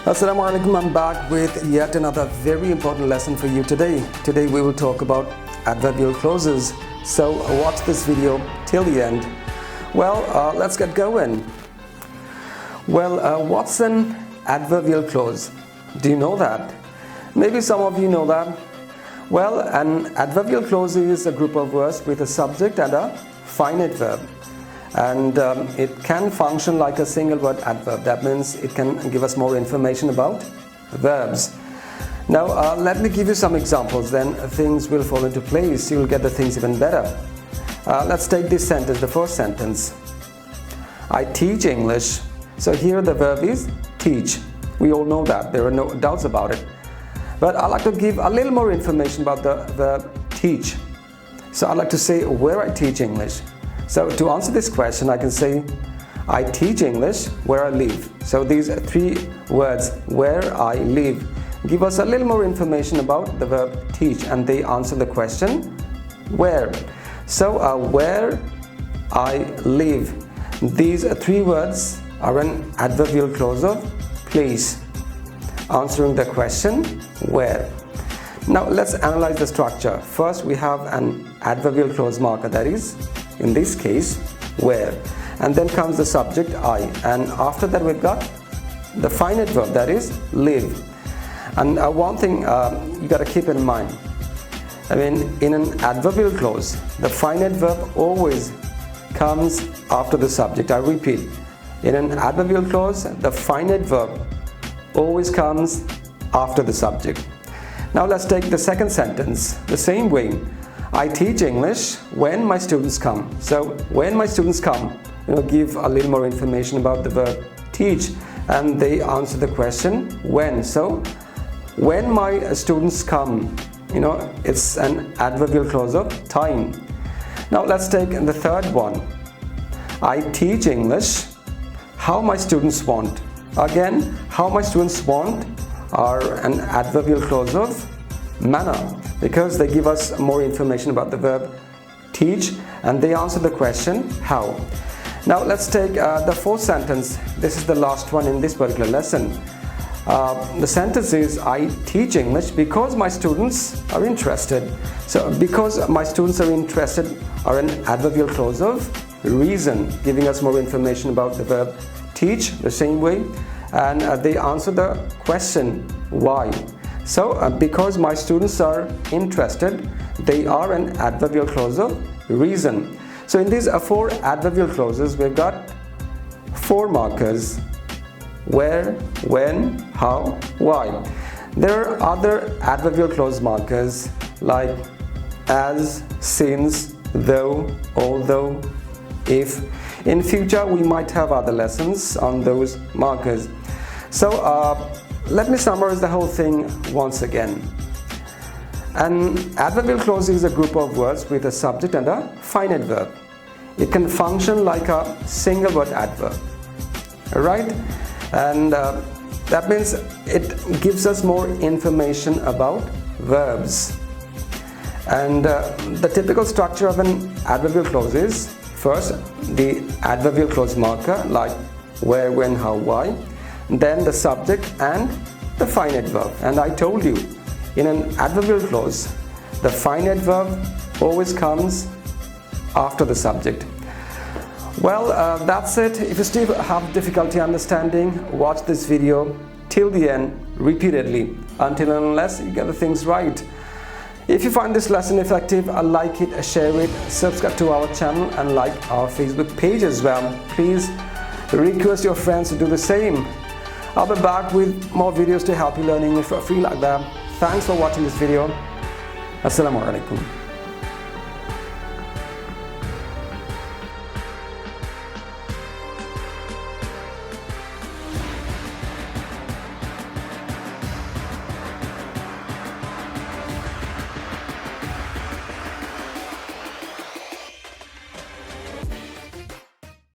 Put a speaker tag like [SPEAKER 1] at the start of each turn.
[SPEAKER 1] Assalamu alaikum, I'm back with yet another very important lesson for you today. Today we will talk about adverbial clauses. So watch this video till the end. Well, let's get going. Well, what's an adverbial clause? Do you know that? Maybe some of you know that. Well, an adverbial clause is a group of words with a subject and a finite verb. And it can function like a single word adverb. That means it can give us more information about verbs. Now let me give you some examples, then things will fall into place. You'll get the things even better. Let's take this sentence, the first sentence. I teach English. So here the verb is teach. We all know that, there are no doubts about it. But I'd like to give a little more information about the verb teach. So I'd like to say where I teach English. So to answer this question, I can say, I teach English where I live. So these three words, where I live, give us a little more information about the verb teach, and they answer the question, where. So where I live. These three words are an adverbial clause of place, answering the question, where. Now let's analyze the structure. First, we have an adverbial clause marker, that is, in this case, where, and then comes the subject I, and after that we've got the finite verb, that is live. And one thing you got to keep in mind, I mean, in an adverbial clause, the finite verb always comes after the subject. I repeat, in an adverbial clause, the finite verb always comes after the subject. Now let's take the second sentence the same way. I teach English when my students come. So when my students come, give a little more information about the verb teach, and they answer the question when. So when my students come, it's an adverbial clause of time. Now let's take the third one. I teach English how my students want. Again, how my students want are an adverbial clause of manner, because they give us more information about the verb teach, and they answer the question how. Now let's take the fourth sentence. This is the last one in this particular lesson. The sentence is, I teach English because my students are interested. So because my students are interested are an adverbial clause of reason, giving us more information about the verb teach the same way, and they answer the question why. So because my students are interested, they are an adverbial clause of reason. So in these four adverbial clauses, we've got four markers: where, when, how, why. There are other adverbial clause markers like as, since, though, although, if. In future we might have other lessons on those markers. So let me summarize the whole thing once again. An adverbial clause is a group of words with a subject and a finite verb. It can function like a single word adverb. Alright? And that means it gives us more information about verbs. And the typical structure of an adverbial clause is, first, the adverbial clause marker like where, when, how, why, then the subject and the finite verb. And I told you, in an adverbial clause, the finite verb always comes after the subject. Well, that's it. If you still have difficulty understanding, watch this video till the end repeatedly until and unless you get the things right. If you find this lesson effective, like it, share it, subscribe to our channel, and like our Facebook page as well. Please request your friends to do the same. I'll be back with more videos to help you learn English for free like that. Thanks for watching this video. Assalamu alaikum.